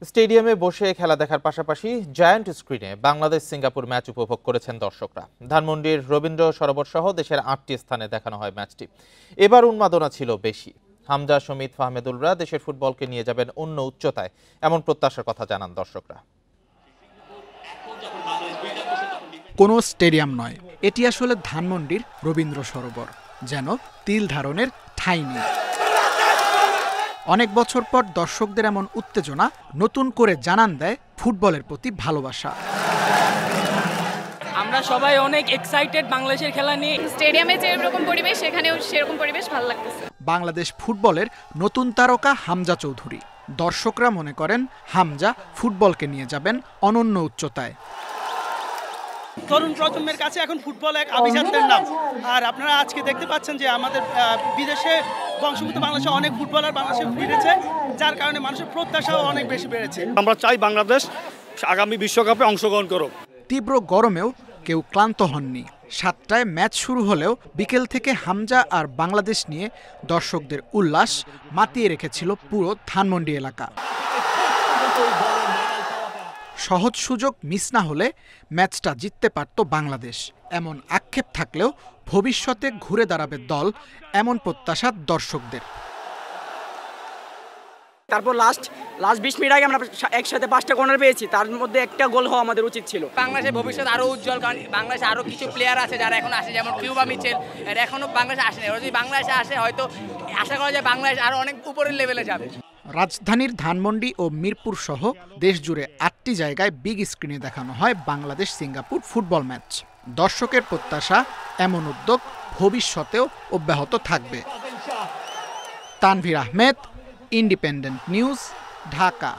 স্টেডিয়ামে বসে খেলা দেখার পাশাপাশি জায়ান্ট স্ক্রিনে বাংলাদেশ সিঙ্গাপুর ম্যাচ উপভোগ করেছেন দর্শকরা। ধানমন্ডির রবীন্দ্র সরোবর সহ দেশের ৮টি স্থানে দেখানো হয় ম্যাচটি। এবার উন্মাদনা ছিল বেশি। হামজা, সমিত, ফাহমেদুলরা দেশের ফুটবলকে নিয়ে যাবেন অন্য উচ্চতায়, এমন প্রত্যাশার কথা জানান দর্শকরা। কোনো স্টেডিয়াম নয়, এটি আসলে ধানমন্ডির রবীন্দ্র সরোবর, যেন তিল ধারণের ঠাঁই নেই। অনেক বছর পর দর্শকদের এমন উত্তেজনা নতুন করে জানান দেয় ফুটবলের প্রতি ভালোবাসা। আমরা সবাই অনেক এক্সাইটেড বাংলাদেশের খেলা নিয়ে। স্টেডিয়ামে যেরকম পরিবেশ সেখানেও সেরকম পরিবেশ ভালো লাগতেছে। বাংলাদেশ ফুটবলের নতুন তারকা হামজা চৌধুরী। দর্শকরা মনে করেন হামজা ফুটবলকে নিয়ে যাবেন অনন্য উচ্চতায়। তরুণ প্রজন্মের কাছে এখন ফুটবল এক আভিজাত্যের নাম। আর আপনারা আজকে দেখতে পাচ্ছেন যে আমাদের বিদেশে বংশোদ্ভূত বাংলাদেশে অনেক ফুটবলার বাংলাদেশে ফিরেছে, যার কারণে মানুষের প্রত্যাশাও অনেক বেশি বেড়েছে। আমরা চাই বাংলাদেশ আগামী বিশ্বকাপে অংশগ্রহণ করুক। তীব্র গরমেও কেউ ক্লান্ত হননি। 7টায় ম্যাচ শুরু হলেও বিকেল থেকে হামজা আর বাংলাদেশ নিয়ে দর্শকদের উল্লাস মাতিয়ে রেখেছিল পুরো ধানমন্ডি এলাকা। সহজ সুযোগ মিস না হলে ম্যাচটা জিততে পারত বাংলাদেশ, এমন আক্ষেপ থাকলেও ভবিষ্যতে ঘুরে দাঁড়াবে দল, এমন প্রত্যাশা দর্শকদের। তারপর লাস্ট 20 মিনিট আগে আমরা একসাথে 5টা কর্নার পেয়েছি, তার মধ্যে একটা গোল হওয়া আমাদের উচিত ছিল। বাংলাদেশের ভবিষ্যৎ আরো উজ্জ্বল, কারণ বাংলাদেশে আরো কিছু প্লেয়ার আছে যারা এখন আসে, যেমন কিউবা মিচেল, এরা এখনো বাংলাদেশে আসেনি। ওরা যদি বাংলাদেশে আসে হয়তো আশা করা যায় বাংলাদেশ আরো অনেক উপরের লেভেলে যাবে। রাজধানীর ধানমন্ডি ও মিরপুর সহ দেশ জুড়ে 8টি জায়গায় বিগ স্ক্রিনে দেখানো হয় বাংলাদেশ সিঙ্গাপুর ফুটবল ম্যাচ। দর্শকের প্রত্যাশা এমন উদ্যোগ ভবিষ্যতেও অব্যাহত থাকবে। Tanvir Ahmed, independent news, Dhaka.